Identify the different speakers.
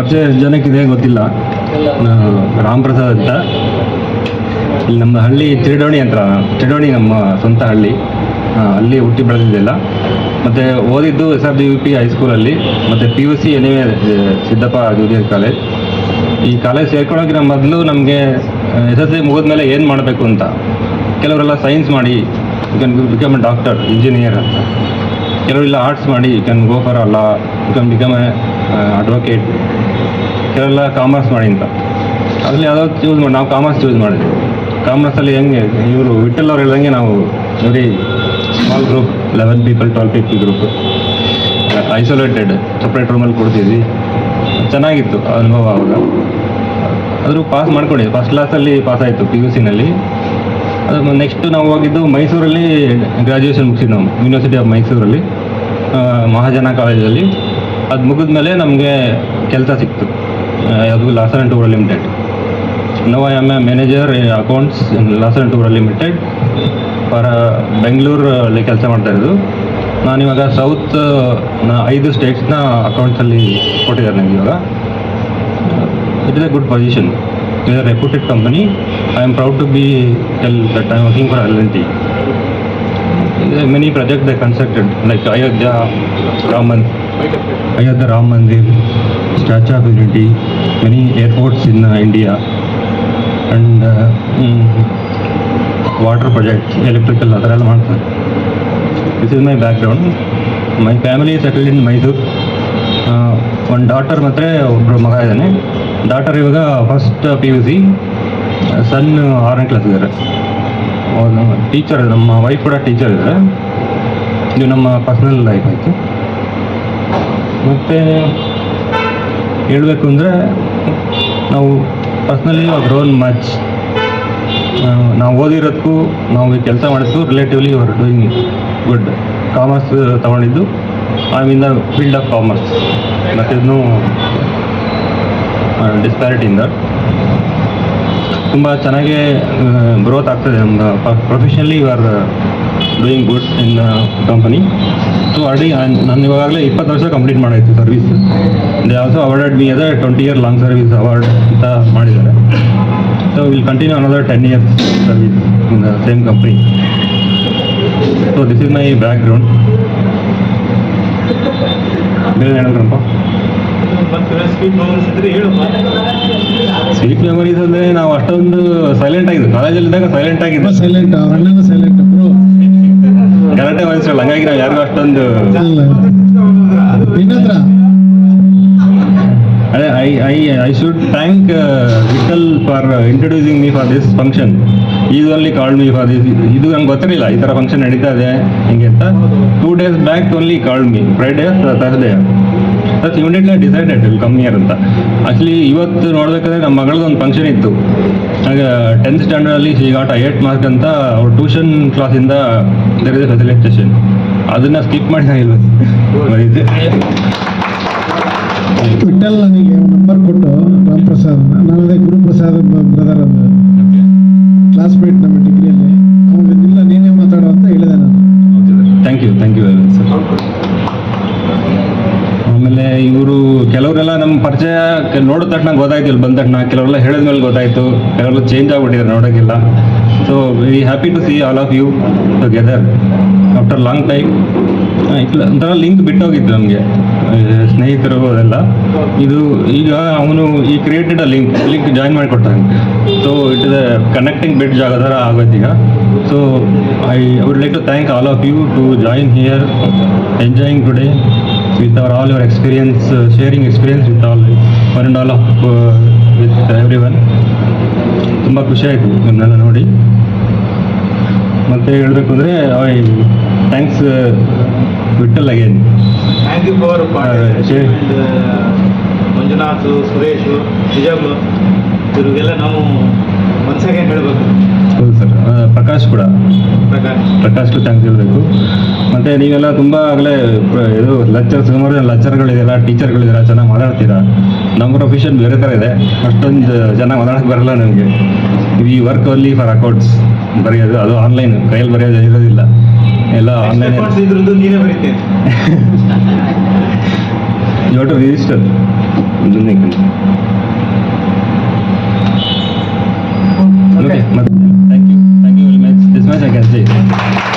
Speaker 1: ಪರಿಚಯ ಜನಕ್ಕಿದೆ ಗೊತ್ತಿಲ್ಲ. ರಾಮ್ ಪ್ರಸಾದ್ ಅಂತ. ಇಲ್ಲಿ ನಮ್ಮ ಹಳ್ಳಿ ತಿರುಡೋಣಿ ಅಂತ. ತಿರುಡೋಣಿ ನಮ್ಮ ಸ್ವಂತ ಹಳ್ಳಿ. ಅಲ್ಲಿ ಹುಟ್ಟಿ ಬೆಳೆದಿದ್ದೆಲ್ಲ. ಮತ್ತು ಓದಿದ್ದು SRJVP ಹೈಸ್ಕೂಲಲ್ಲಿ, ಮತ್ತು PUC anyway Siddappa junior college. ಈ ಕಾಲೇಜ್ ಸೇರ್ಕೊಳ್ಳೋಕ್ಕಿಂತ ಮೊದಲು ನಮಗೆ SSLC ಮುಗಿದ್ಮೇಲೆ ಏನು ಮಾಡಬೇಕು ಅಂತ, ಕೆಲವರೆಲ್ಲ ಸೈನ್ಸ್ ಮಾಡಿ you can become a doctor, engineer ಅಂತ. ಕೆಲವರೆಲ್ಲ ಆರ್ಟ್ಸ್ ಮಾಡಿ you can go for law, you can become a advocate. ಕೆಲವೆಲ್ಲ ಕಾಮರ್ಸ್ ಮಾಡಿ ಅಂತ. ಅದರಲ್ಲಿ ಯಾವುದಾದ್ರು ಚೂಸ್ ಮಾಡಿ, ನಾವು ಕಾಮರ್ಸ್ ಚೂಸ್ ಮಾಡಿದ್ವಿ. ಕಾಮರ್ಸಲ್ಲಿ ಹೆಂಗೆ ಇವರು ವಿಠಲ್ ಅವ್ರು ಹೇಳ್ದಂಗೆ ನಾವು very small group, 11 people 12 people group, isolated separate ರೂಮಲ್ಲಿ ಕೊಡ್ತಿದ್ವಿ. ಚೆನ್ನಾಗಿತ್ತು ಅನುಭವ ಆವಾಗ. ಆದರೂ ಪಾಸ್ ಮಾಡ್ಕೊಂಡಿದ್ದೆ, ಫಸ್ಟ್ ಕ್ಲಾಸಲ್ಲಿ ಪಾಸ್ ಆಯಿತು PUCನಲ್ಲಿ. ಅದು ನೆಕ್ಸ್ಟ್ ನಾವು ಹೋಗಿದ್ದು ಮೈಸೂರಲ್ಲಿ ಗ್ರ್ಯಾಜುಯೇಷನ್ ಮುಗಿಸಿದ್ದು ನಾವು, ಯೂನಿವರ್ಸಿಟಿ ಆಫ್ ಮೈಸೂರಲ್ಲಿ, ಮಹಾಜನ ಕಾಲೇಜಲ್ಲಿ. ಅದು ಮುಗಿದ್ಮೇಲೆ ನಮಗೆ ಕೆಲಸ ಸಿಕ್ತು, ಯಾವುದು Larsen & Toubro Limited. Now I am a manager accounts in Larsen & Toubro Limited for ಬೆಂಗಳೂರಲ್ಲಿ ಕೆಲಸ ಮಾಡ್ತಾಯಿದ್ದು. ನಾನಿವಾಗ ಸೌತ್ 5 ಸ್ಟೇಟ್ಸ್ನ ಅಕೌಂಟ್ಸಲ್ಲಿ ಕೊಟ್ಟಿದ್ದಾರೆ ನನಗೆ ಇವಾಗ. It is a good position, it is a reputed company. I am proud to be tell that I am working for L&T. Many projects they constructed, like Ayodhya Ram Mandir, Statue of Unity, many airports in India, and water projects, electrical, ಅದರೆಲ್ಲ ಮಾಡ್ತಾರೆ. This is my background. My family is settled in Mysore. ಒಂದು daughter ಮತ್ತು ಒಬ್ಬರು ಮಗ ಇದ್ದಾನೆ. Daughter ಇವಾಗ first PUC, ಸನ್ 6ನೇ class ಇದ್ದಾರೆ. Teacher, ನಮ್ಮ wife ಕೂಡ ಟೀಚರ್ ಇದ್ದಾರೆ. ಇದು ನಮ್ಮ ಪರ್ಸ್ನಲ್ ಲೈಫ್ ಆಯಿತು. ಮತ್ತು ಹೇಳಬೇಕು ಅಂದರೆ ನಾವು ಪರ್ಸ್ನಲಿ ಗ್ರೋನ್ ಮಚ್. ನಾವು ಓದಿರೋದಕ್ಕೂ ನಾವು ಕೆಲಸ ಮಾಡಿದ್ದು relatively are doing good. Commerce ತೊಗೊಂಡಿದ್ದು, I mean the field of commerce. ಮತ್ತು ಇನ್ನೂ ಡಿಸ್ಪ್ಯಾರಿಟಿ ಇಂದ ತುಂಬ ಚೆನ್ನಾಗೇ ಗ್ರೋತ್ ಆಗ್ತದೆ. ನಮ್ದು professionally you are doing good in company. So already ನಾನು ಇವಾಗಲೇ 20 ವರ್ಷ ಕಂಪ್ಲೀಟ್ ಮಾಡಾಯಿತು service. They also awarded me ಅದ 20 year ಲಾಂಗ್ ಸರ್ವಿಸ್ ಅವಾರ್ಡ್ ಅಂತ ಮಾಡಿದ್ದಾರೆ. So will continue another 10 years service in the same company. So this is my background. ಬೇರೆ ಹೇಳಿದ್ರಪ್ಪ sweet memories ಅಂದರೆ ನಾವು ಅಷ್ಟೊಂದು ಸೈಲೆಂಟ್ ಆಗಿದ್ದು, ಕಾಲೇಜಲ್ಲಿದ್ದಾಗ ಸೈಲೆಂಟ್ ಆಗಿದ್ದು. ಕರೆಕ್ಟೇ ವಯಸ್ಸಲ್ಲ, ಹಂಗಾಗಿ ನಾವು ಯಾರಿಗೂ ಅಷ್ಟೊಂದು ಅದೇ I should thank Vittal for introducing me for this function. Is only called me for this. ಇದು ನಂಗೆ ಗೊತ್ತಿರಲಿಲ್ಲ ಈ ಥರ ಫಂಕ್ಷನ್ ನಡೀತಾ ಇದೆ ಹಿಂಗೆ ಅಂತ. 2 days back only called me, Friday Thursday. That's immediately decided will come here ಅಂತ. ಆ್ಯಕ್ಚುಲಿ ಇವತ್ತು ನೋಡಬೇಕಾದ್ರೆ ನಮ್ಮ ಮಗಳದ್ದು ಒಂದು ಫಂಕ್ಷನ್ ಇತ್ತು. ಹಾಗೆ 10th ಸ್ಟ್ಯಾಂಡರ್ಡಲ್ಲಿ ಶಿ ಗಾಟ್ 8 ಮಾರ್ಕ್ ಅಂತ ಅವ್ರ ಟ್ಯೂಷನ್ ಕ್ಲಾಸಿಂದ ದೇರ್ ಇಸ್ ಎ ಫೆಸಿಲಿಟೇಷನ್. ಅದನ್ನು ಸ್ಕಿಪ್ ಮಾಡಿ ನಾನು ಬರೀದ್ದೆ.
Speaker 2: ವಿಠಲ್ ನನಗೆ ನಂಬರ್ ಕೊಟ್ಟು, ರಾಮ್ ಪ್ರಸಾದ್, ನಾನದೇ ಗುರುಪ್ರಸಾದ್ ಬ್ರದರ್ ಅಂದ ಕ್ಲಾಸ್ಮೇಟ್ ನಮ್ಮ ಡಿಗ್ರಿಯಲ್ಲಿ. ಅವನಿಲ್ಲ ನೀನೇ ಮಾತಾಡೋ ಅಂತ ಹೇಳಿದೆ ನಾನು.
Speaker 1: Thank you sir. ಆಮೇಲೆ ಇವರು ಕೆಲವರೆಲ್ಲ ನಮ್ಮ ಪರಿಚಯ ನೋಡಿದ ತಕ್ಷಣ ಗೊತ್ತಾಯ್ತು, ಇಲ್ಲಿ ಬಂದ ತಕ್ಷಣ. ಕೆಲವರೆಲ್ಲ ಹೇಳಿದ ಮೇಲೆ ಗೊತ್ತಾಯಿತು, ಕೆಲವರೆಲ್ಲ ಚೇಂಜ್ ಆಗಿಬಿಟ್ಟಿದ್ದಾರೆ ನೋಡೋಕ್ಕಿಲ್ಲ. So very happy to see all of you together after long time. ಒಂಥರ ಲಿಂಕ್ ಬಿಟ್ಟೋಗಿತ್ತು ನಮಗೆ, ಸ್ನೇಹಿತರು ಅದೆಲ್ಲ. ಇದು ಈಗ ಅವನು ಈ ಕ್ರಿಯೇಟೆಡ್ ಅ ಲಿಂಕ್ ಜಾಯಿನ್ ಮಾಡಿಕೊಡ್ತಾನೆ. So it is a connecting bit ಜಾಗ ಥರ ಆಗೋಯ್ತು ಈಗ. So I would like to thank all of you to join here, enjoying today with all your experience, sharing experience with all, one and all of with everyone. ತುಂಬ ಖುಷಿ ಆಯಿತು ನಿಮ್ಮನ್ನೆಲ್ಲ ನೋಡಿ. ಮತ್ತು ಹೇಳಬೇಕು ಅಂದರೆ I thanks Vittal again.
Speaker 3: Thank you for Manjunath, Suresh, Nizam, ಇವ್ರಿಗೆಲ್ಲ ನಾವು ಮನ್ಸಾಗೆ ಹೇಳಬೇಕು.
Speaker 1: ಹೌದು ಸರ್. ಪ್ರಕಾಶ್ ಟು ಥ್ಯಾಂಕ್ಸ್ ಹೇಳಬೇಕು. ಮತ್ತು ನೀವೆಲ್ಲ ತುಂಬ ಆಗಲೇ ಇದು ಸುಮಾರು ಲೆಕ್ಚರ್ಗಳಿದ್ದೀರಾ, ಟೀಚರ್ಗಳಿದ್ದೀರಾ, ಚೆನ್ನಾಗಿ ಮಾತಾಡ್ತೀರಾ. ನಮ್ಮ ಪ್ರೊಫೆಷನ್ ಬೇರೆ ಥರ ಇದೆ, ಅಷ್ಟೊಂದು ಚೆನ್ನಾಗಿ ಮಾತಾಡೋಕ್ಕೆ ಬರಲ್ಲ ನನಗೆ. We work only for accounts ಬರೆಯೋದು, ಅದು ಆನ್ಲೈನ್, ಕೈಯಲ್ಲಿ ಬರೆಯೋದು ಇರೋದಿಲ್ಲ, ಎಲ್ಲ ಆನ್ಲೈನ್.
Speaker 3: ನೀನೇ ಬರೀತೀನಿ.
Speaker 1: You have to register. ಮುಂದೆ
Speaker 3: Okay.
Speaker 1: Okay, thank you very much. This much I can say.